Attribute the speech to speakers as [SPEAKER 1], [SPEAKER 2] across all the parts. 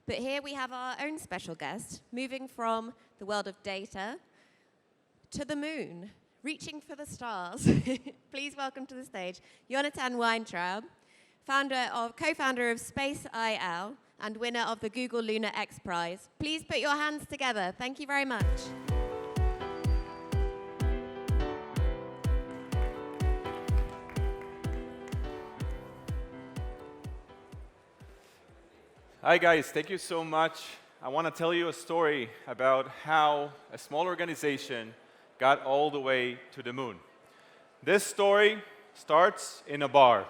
[SPEAKER 1] But here we have our own special guest, moving from the world of data to the moon, reaching for the stars. Please welcome to the stage Yonatan Winetraub, co-founder of SpaceIL and winner of the Google Lunar X Prize. Please put your hands together. Thank you very much.
[SPEAKER 2] Hi guys, thank you so much. I want to tell you a story about how a small organization got all the way to the moon. This story starts in a bar.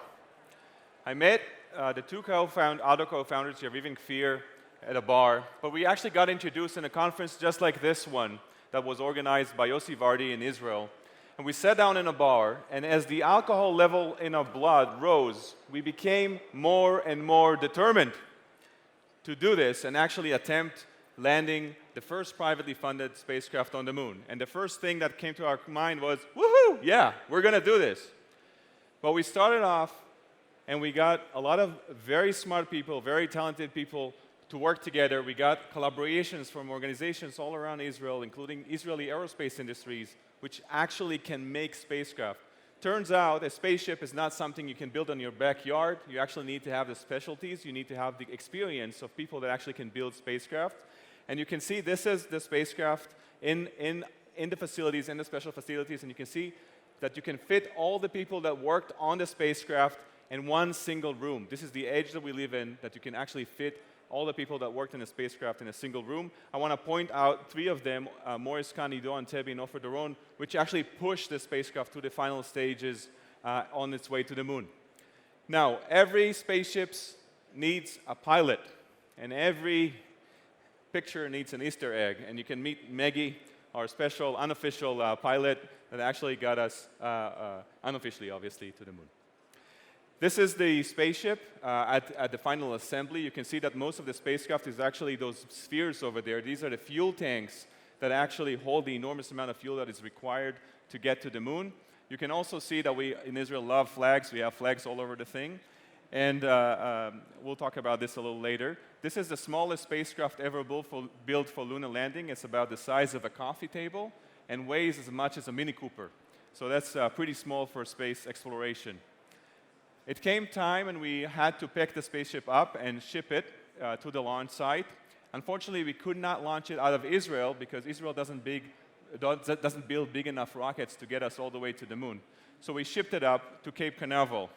[SPEAKER 2] I met the two other co-founders, Yaviv and Kfir, at a bar, but we actually got introduced in a conference just like this one that was organized by Yossi Vardi in Israel. And we sat down in a bar, and as the alcohol level in our blood rose, we became more and more determined to do this and actually attempt landing the first privately funded spacecraft on the moon. And the first thing that came to our mind was, woohoo, yeah, we're going to do this. But we started off and we got a lot of very smart people, very talented people to work together. We got collaborations from organizations all around Israel, including Israeli aerospace industries, which actually can make spacecraft. Turns out a spaceship is not something you can build in your backyard. You actually need to have the specialties. You need to have the experience of people that actually can build spacecraft. And you can see this is the spacecraft in the facilities, in the special facilities, and you can see that you can fit all the people that worked on the spacecraft in one single room. This is the age that we live in, that you can actually fit all the people that worked in a spacecraft in a single room. I want to point out three of them, Morris Khan, Ido Antebi, and Ofer Doron, which actually pushed the spacecraft to the final stages on its way to the moon. Now, every spaceship needs a pilot, and every picture needs an Easter egg. And you can meet Maggie, our special, unofficial pilot that actually got us, unofficially, obviously, to the moon. This is the spaceship at the final assembly. You can see that most of the spacecraft is actually those spheres over there. These are the fuel tanks that actually hold the enormous amount of fuel that is required to get to the moon. You can also see that we, in Israel, love flags. We have flags all over the thing. And we'll talk about this a little later. This is the smallest spacecraft ever built for lunar landing. It's about the size of a coffee table and weighs as much as a Mini Cooper. So that's pretty small for space exploration. It came time and we had to pick the spaceship up and ship it to the launch site. Unfortunately, we could not launch it out of Israel because Israel doesn't build big enough rockets to get us all the way to the moon. So we shipped it up to Cape Canaveral.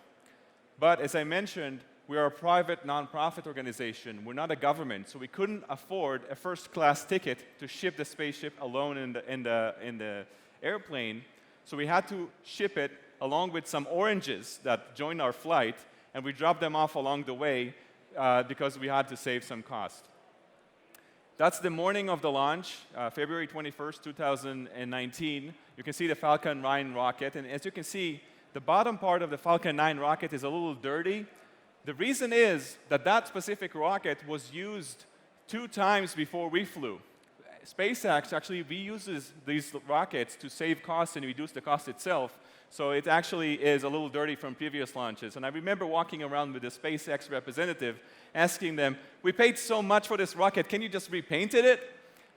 [SPEAKER 2] But as I mentioned, we are a private nonprofit organization. We're not a government, so we couldn't afford a first-class ticket to ship the spaceship alone in the airplane. So we had to ship it along with some oranges that joined our flight, and we dropped them off along the way because we had to save some cost. That's the morning of the launch, February 21st, 2019. You can see the Falcon 9 rocket, and as you can see, the bottom part of the Falcon 9 rocket is a little dirty. The reason is that that specific rocket was used 2 times before we flew. SpaceX actually reuses these rockets to save costs and reduce the cost itself. So it actually is a little dirty from previous launches. And I remember walking around with the SpaceX representative, asking them, we paid so much for this rocket, can you just repaint it?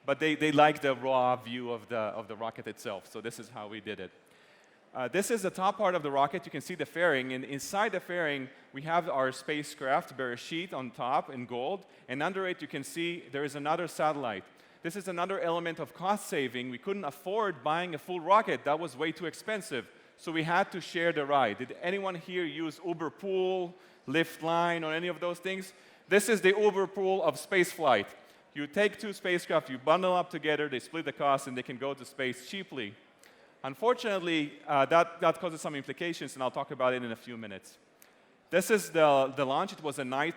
[SPEAKER 2] But they like the raw view of the rocket itself. So this is how we did it. This is the top part of the rocket. You can see the fairing. And inside the fairing, we have our spacecraft, Bereshit, on top in gold. And under it, you can see there is another satellite. This is another element of cost saving. We couldn't afford buying a full rocket. That was way too expensive. So we had to share the ride. Did anyone here use Uber Pool, Lyft Line, or any of those things? This is the Uber Pool of spaceflight. You take 2 spacecraft, you bundle up together, they split the cost, and they can go to space cheaply. Unfortunately, that causes some implications, and I'll talk about it in a few minutes. This is the launch. It was a night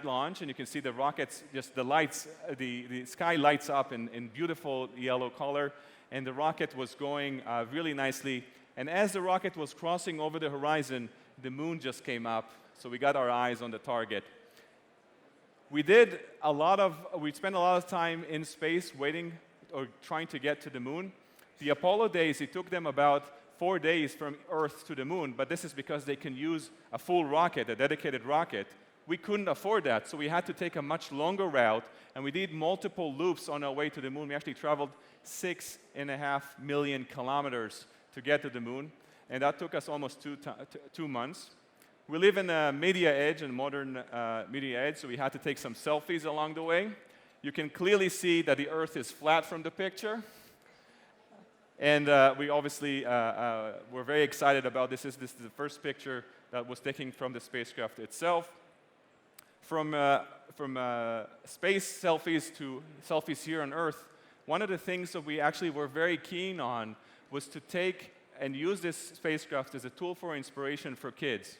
[SPEAKER 2] launch, and you can see the rockets, just the lights, the sky lights up in beautiful yellow color, and the rocket was going really nicely. And as the rocket was crossing over the horizon, the moon just came up, so we got our eyes on the target. We spent a lot of time in space waiting or trying to get to the moon. The Apollo days, it took them about 4 days from Earth to the moon, but this is because they can use a full rocket, a dedicated rocket. we couldn't afford that, so we had to take a much longer route, and we did multiple loops on our way to the moon. We actually traveled 6.5 million kilometers to get to the moon, and that took us almost 2 months. We live in a media age, a modern media age, so we had to take some selfies along the way. You can clearly see that the Earth is flat from the picture. And we obviously were very excited about this. This is the first picture that was taken from the spacecraft itself. From space selfies to selfies here on Earth, one of the things that we actually were very keen on was to take and use this spacecraft as a tool for inspiration for kids.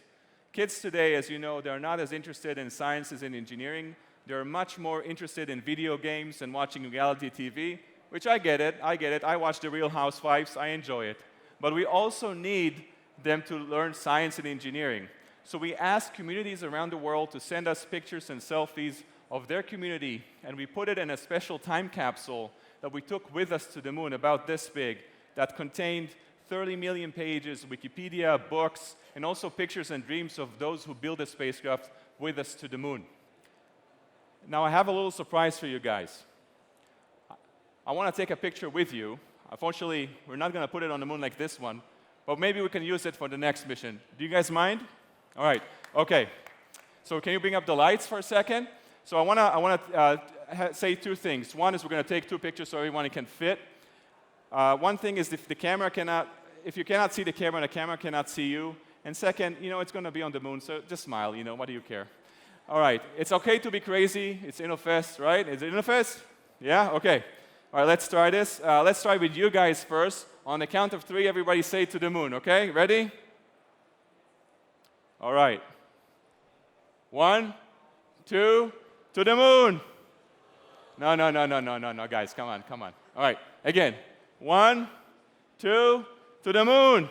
[SPEAKER 2] Kids today, as you know, they're not as interested in science as in engineering. They're much more interested in video games and watching reality TV, which I get it. I watch The Real Housewives. I enjoy it. But we also need them to learn science and engineering. So we asked communities around the world to send us pictures and selfies of their community, and we put it in a special time capsule that we took with us to the moon, about this big, that contained 30 million pages, Wikipedia, books, and also pictures and dreams of those who built the spacecraft with us to the moon. Now, I have a little surprise for you guys. I want to take a picture with you. Unfortunately, we're not going to put it on the moon like this one, but maybe we can use it for the next mission. Do you guys mind? All right. Okay. So can you bring up the lights for a second? So I want to say two things. One is we're going to take 2 pictures so everyone can fit. One thing is if you cannot see the camera cannot see you. And second, it's going to be on the moon, so just smile. What do you care? All right. It's okay to be crazy. It's Innovfest, right? Is it Innovfest? Yeah? Okay. All right, let's try this. Let's try with you guys first. On the count of 3, everybody say to the moon, okay? Ready? All right. 1, 2, to the moon. No, guys, come on. All right, again. 1, 2, to the moon.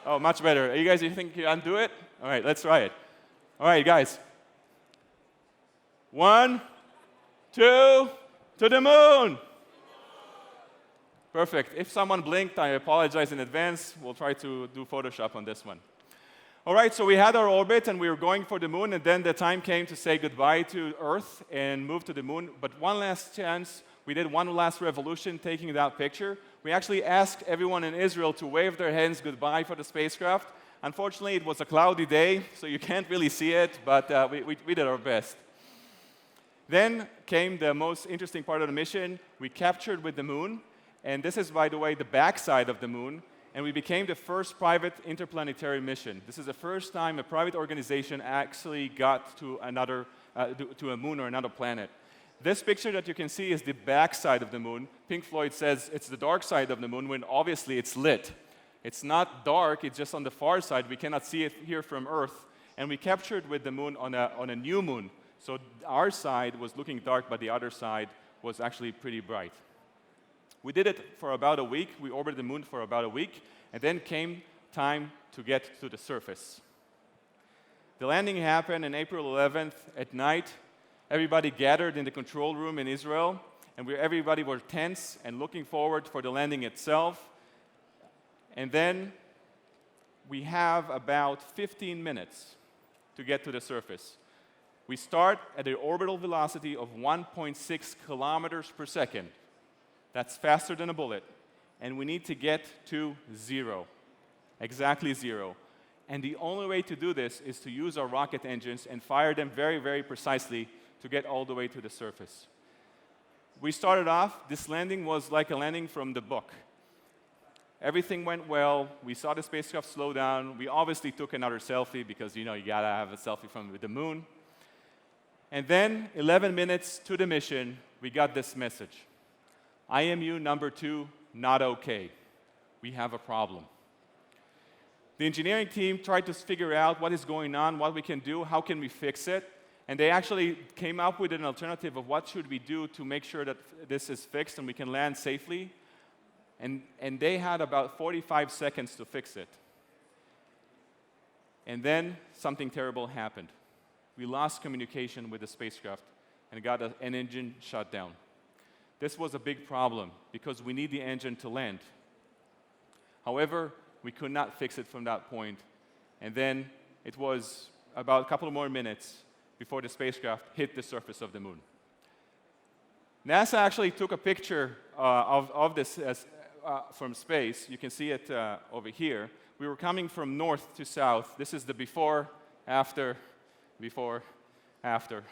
[SPEAKER 2] Oh, much better. You think you can do it? All right, let's try it. All right, guys. 1, 2, to the moon. Perfect. If someone blinked, I apologize in advance. We'll try to do Photoshop on this one. All right, so we had our orbit, and we were going for the moon, and then the time came to say goodbye to Earth and move to the moon. But one last chance, we did one last revolution taking that picture. We actually asked everyone in Israel to wave their hands goodbye for the spacecraft. Unfortunately, it was a cloudy day, so you can't really see it, but we did our best. Then came the most interesting part of the mission. We captured with the moon, and this is, by the way, the backside of the moon, and we became the first private interplanetary mission. This is the first time a private organization actually got to a moon or another planet. This picture that you can see is the backside of the moon. Pink Floyd says it's the dark side of the moon, when obviously it's lit. It's not dark, it's just on the far side. We cannot see it here from Earth. And we captured with the moon on a new moon. So our side was looking dark, but the other side was actually pretty bright. We did it for about a week. We orbited the moon for about a week, and then came time to get to the surface. The landing happened on April 11th at night. Everybody gathered in the control room in Israel, and everybody were tense and looking forward for the landing itself. And then we have about 15 minutes to get to the surface. We start at an orbital velocity of 1.6 kilometers per second. That's faster than a bullet. And we need to get to 0, exactly 0. And the only way to do this is to use our rocket engines and fire them very, very precisely to get all the way to the surface. We started off, this landing was like a landing from the book. Everything went well. We saw the spacecraft slow down. We obviously took another selfie because, you gotta have a selfie from the moon. And then, 11 minutes to the mission, we got this message. IMU number 2, not okay. We have a problem. The engineering team tried to figure out what is going on, what we can do, how can we fix it. And they actually came up with an alternative of what should we do to make sure that this is fixed and we can land safely. And they had about 45 seconds to fix it. And then something terrible happened. We lost communication with the spacecraft and got an engine shut down. This was a big problem because we need the engine to land. However, we could not fix it from that point. And then it was about a couple more minutes before the spacecraft hit the surface of the moon. NASA actually took a picture of this from space. You can see it over here. We were coming from north to south. This is the before, after, before, after.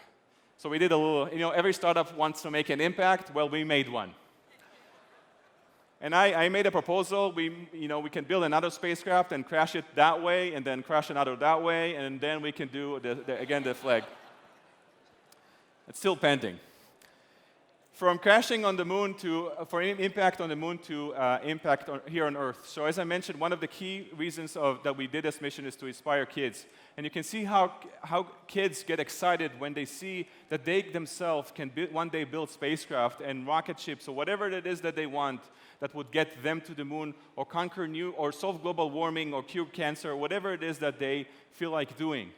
[SPEAKER 2] So we did a little, every startup wants to make an impact. Well, we made one. And I made a proposal. We can build another spacecraft and crash it that way, and then crash another that way, and then we can do, again, the flag. It's still pending. From crashing on the moon for impact on the moon to impact here on Earth. So as I mentioned, one of the key reasons that we did this mission is to inspire kids. And you can see how kids get excited when they see that they themselves can one day build spacecraft and rocket ships or whatever it is that they want that would get them to the moon or conquer or solve global warming or cure cancer or whatever it is that they feel like doing.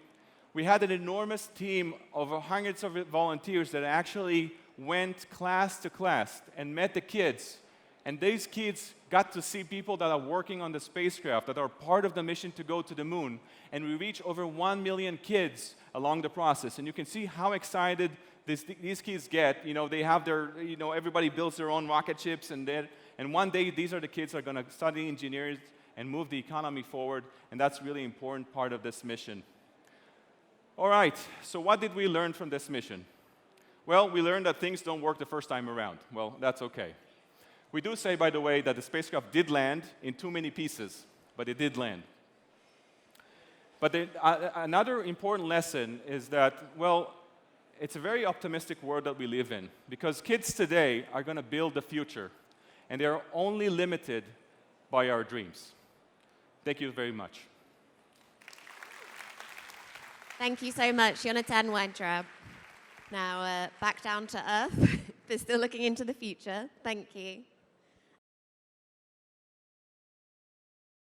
[SPEAKER 2] We had an enormous team of hundreds of volunteers that actually went class to class and met the kids. And these kids got to see people that are working on the spacecraft, that are part of the mission to go to the moon. And we reached over 1 million kids along the process. And you can see how excited these kids get. They have everybody builds their own rocket ships. And one day, these are the kids that are going to study engineering and move the economy forward. And that's really important part of this mission. All right, so what did we learn from this mission? Well, we learned that things don't work the first time around. Well, that's okay. We do say, by the way, that the spacecraft did land in too many pieces, but it did land. But another important lesson is that, well, it's a very optimistic world that we live in, because kids today are going to build the future, and they are only limited by our dreams. Thank you very much.
[SPEAKER 1] Thank you so much, Yonatan Winetraub. Now, back down to Earth. They're still looking into the future. Thank you.